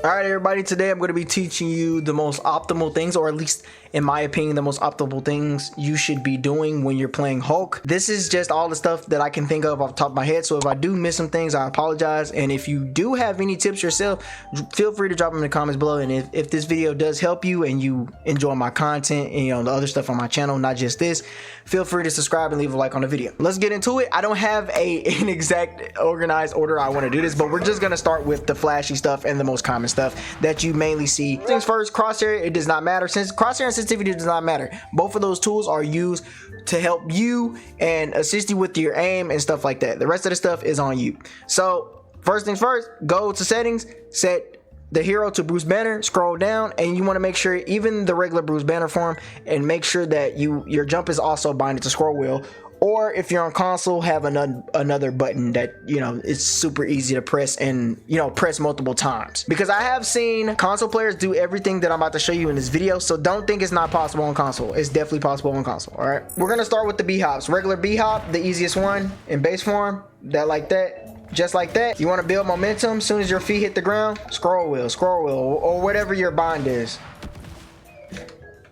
Alright everybody, today I'm going to be teaching you the most optimal things, or at least in my opinion the most optimal things you should be doing when you're playing Hulk. This is just all the stuff that I can think of off the top of my head, so if I do miss some things I apologize, and if you do have any tips yourself, feel free to drop them in the comments below. And if this video does help you and you enjoy my content and the other stuff on my channel, not just this, feel free to subscribe and leave a like on the video. Let's get into it. I don't have an exact organized order I want to do this, but we're just going to start with the flashy stuff and the most common stuff that you mainly see. Things first, crosshair, it does not matter. Since crosshair and sensitivity does not matter, both of those tools are used to help you and assist you with your aim and stuff like that. The rest of the stuff is on you. So first things first, go to settings, set the hero to Bruce Banner, scroll down, and you want to make sure even the regular Bruce Banner form, and make sure that your jump is also binded to scroll wheel. Or if you're on console, have another button that it's super easy to press and press multiple times, because I have seen console players do everything that I'm about to show you in this video. So don't think it's not possible on console. It's definitely possible on console. All right, we're gonna start with the B hops. Regular B hop, the easiest one in base form, like that, just like that. You want to build momentum. As soon as your feet hit the ground, scroll wheel, or whatever your bind is.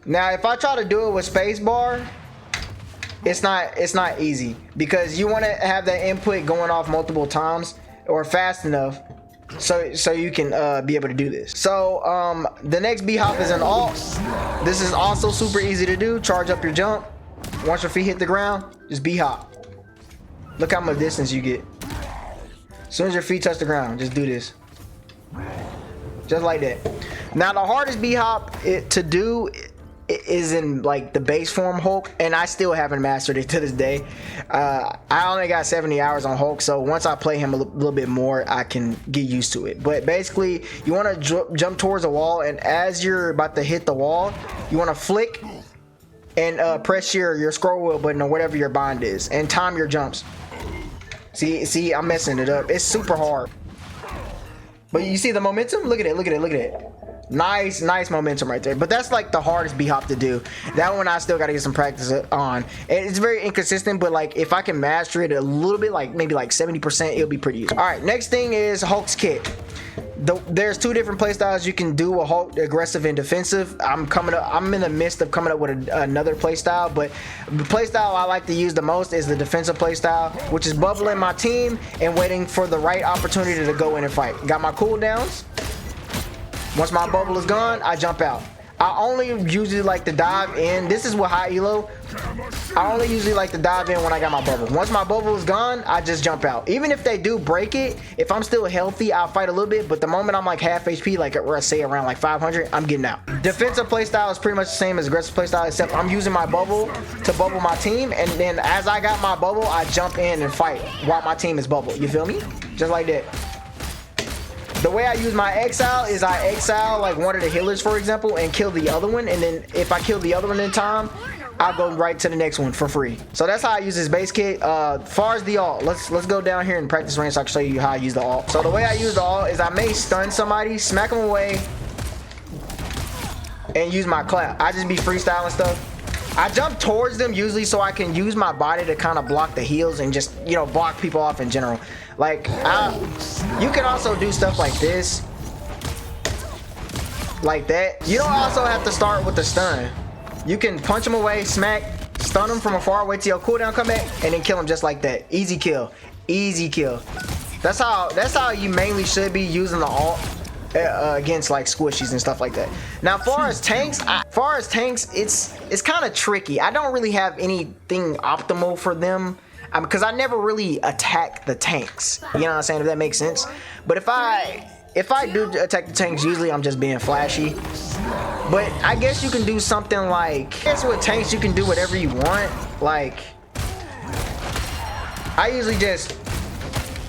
Now if I try to do it with spacebar, it's not easy, because you want to have that input going off multiple times or fast enough so you can be able to do this. So the next B hop is an alt. This is also super easy to do. Charge up your jump. Once your feet hit the ground, just B hop. Look how much distance you get. As soon as your feet touch the ground, just do this, just like that. Now the hardest B hop to do is in like the base form Hulk, and I still haven't mastered it to this day. I only got 70 hours on Hulk, so once I play him a little bit more, I can get used to it. But basically, you want to jump towards a wall, and as you're about to hit the wall, you want to flick and press your scroll wheel button or whatever your bind is, and time your jumps. See, I'm messing it up. It's super hard, but you see the momentum. Look at it. Nice momentum right there. But that's like the hardest B hop to do. That one I still got to get some practice on, and it's very inconsistent, but like if I can master it a little bit, like maybe like 70%, it'll be pretty easy. All right, next thing is Hulk's kit. There's two different playstyles you can do a Hulk: aggressive and defensive. I'm in the midst of coming up with another playstyle, but the playstyle I like to use the most is the defensive playstyle, which is bubbling my team and waiting for the right opportunity to go in and fight. Got my cooldowns. Once my bubble is gone, I jump out. I only usually like to dive in. This is with high elo. I only usually like to dive in when I got my bubble. Once my bubble is gone, I just jump out. Even if they do break it, if I'm still healthy, I'll fight a little bit. But the moment I'm like half HP, like where I say around like 500, I'm getting out. Defensive playstyle is pretty much the same as aggressive playstyle, except I'm using my bubble to bubble my team. And then as I got my bubble, I jump in and fight while my team is bubbled. You feel me? Just like that. The way I use my exile is I exile like one of the healers, for example, and kill the other one, and then if I kill the other one in time, I'll go right to the next one for free. So that's how I use this base kit. As far as the alt, let's go down here and practice range so I can show you how I use the alt. So the way I use the alt is I may stun somebody, smack them away, and use my clap. I just be freestyling stuff. I jump towards them usually so I can use my body to kind of block the heals and just block people off in general. Like you can also do stuff like this, like that. You don't also have to start with the stun. You can punch them away, smack, stun them from afar, wait till your cooldown come back, and then kill them just like that. Easy kill. That's how you mainly should be using the alt against like squishies and stuff like that. Now as far as tanks, it's kind of tricky. I don't really have anything optimal for them, because I never really attack the tanks. You know what I'm saying, if that makes sense. But if I do attack the tanks, usually I'm just being flashy. But I guess you can do something like, with tanks you can do whatever you want. Like I usually just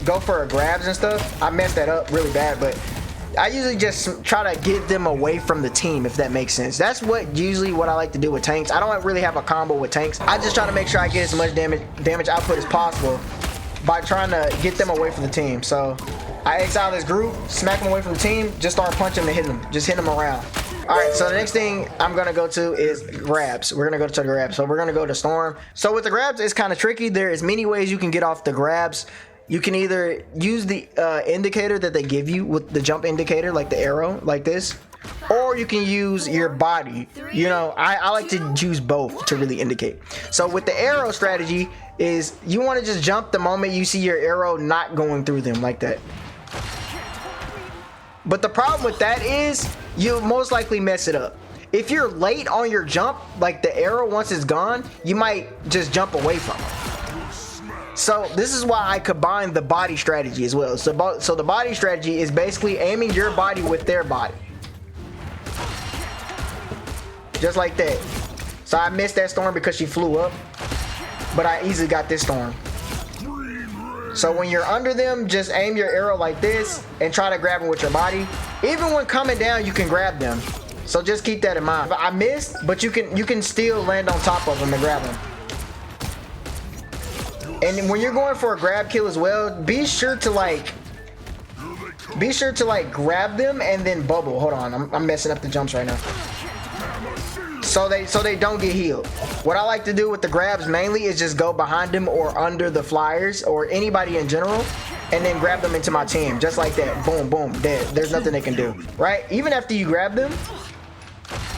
go for grabs and stuff. I messed that up really bad, but I usually just try to get them away from the team, if that makes sense. That's what I like to do with tanks. I don't really have a combo with tanks. I just try to make sure I get as much damage output as possible by trying to get them away from the team. So I exile this group, smack them away from the team, just start punching them and hitting them. Just hit them around. Alright, so the next thing I'm gonna go to is grabs. We're gonna go to the grabs. So we're gonna go to Storm. So with the grabs, it's kind of tricky. There is many ways you can get off the grabs. you can either use the indicator that they give you with the jump indicator, like the arrow, like this, or you can use your body. You know, I like to choose both to really indicate. So with the arrow strategy is you want to just jump the moment you see your arrow not going through them like that. But the problem with that is you'll most likely mess it up. If you're late on your jump, like the arrow once it's gone, you might just jump away from it. So this is why I combine the body strategy as well. So the body strategy is basically aiming your body with their body. Just like that. So I missed that storm because she flew up, but I easily got this storm. So when you're under them, just aim your arrow like this and try to grab them with your body. Even when coming down, you can grab them. So just keep that in mind. I missed, but you can still land on top of them and grab them. And when you're going for a grab kill as well, be sure to like grab them and then bubble. Hold on, I'm messing up the jumps right now. So they don't get healed. What I like to do with the grabs mainly is just go behind them or under the flyers or anybody in general, and then grab them into my team just like that. Boom, boom, dead. There's nothing they can do, right? Even after you grab them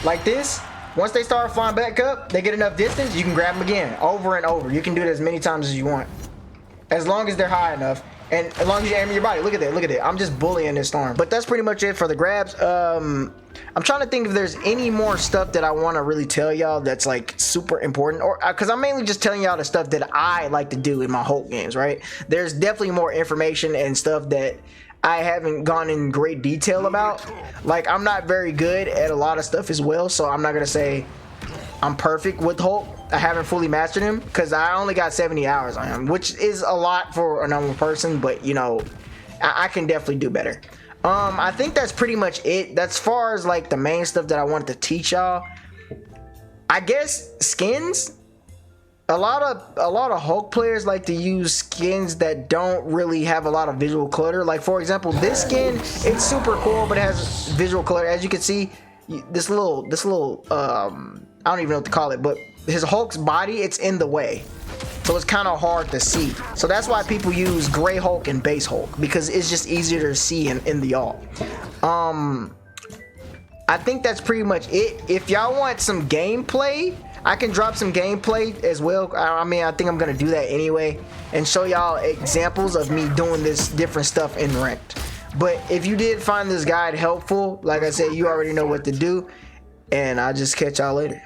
like this, once they start flying back up, they get enough distance, you can grab them again over and over. You can do it as many times as you want, as long as they're high enough. And as long as you aim at your body. Look at that, look at that. I'm just bullying this storm. But that's pretty much it for the grabs. I'm trying to think if there's any more stuff that I want to really tell y'all that's like super important, or because I'm mainly just telling y'all the stuff that I like to do in my Hulk games, right? There's definitely more information and stuff that I haven't gone in great detail about. Like, I'm not very good at a lot of stuff as well, so I'm not gonna say I'm perfect with Hulk. I haven't fully mastered him because I only got 70 hours on him, which is a lot for a normal person, but you know, I can definitely do better. I think that's pretty much it. That's far as like the main stuff that I wanted to teach y'all. I guess skins. A lot of Hulk players like to use skins that don't really have a lot of visual clutter. Like for example, this skin, it's super cool, but it has visual clutter. As you can see, this little I don't even know what to call it, but his Hulk's body, it's in the way, so it's kind of hard to see. So that's why people use gray Hulk and base Hulk, because it's just easier to see in the alt. I think that's pretty much it. If y'all want some gameplay, I can drop some gameplay as well. I mean, I think I'm gonna do that anyway and show y'all examples of me doing this different stuff in ranked. But if you did find this guide helpful, like I said, you already know what to do, and I'll just catch y'all later.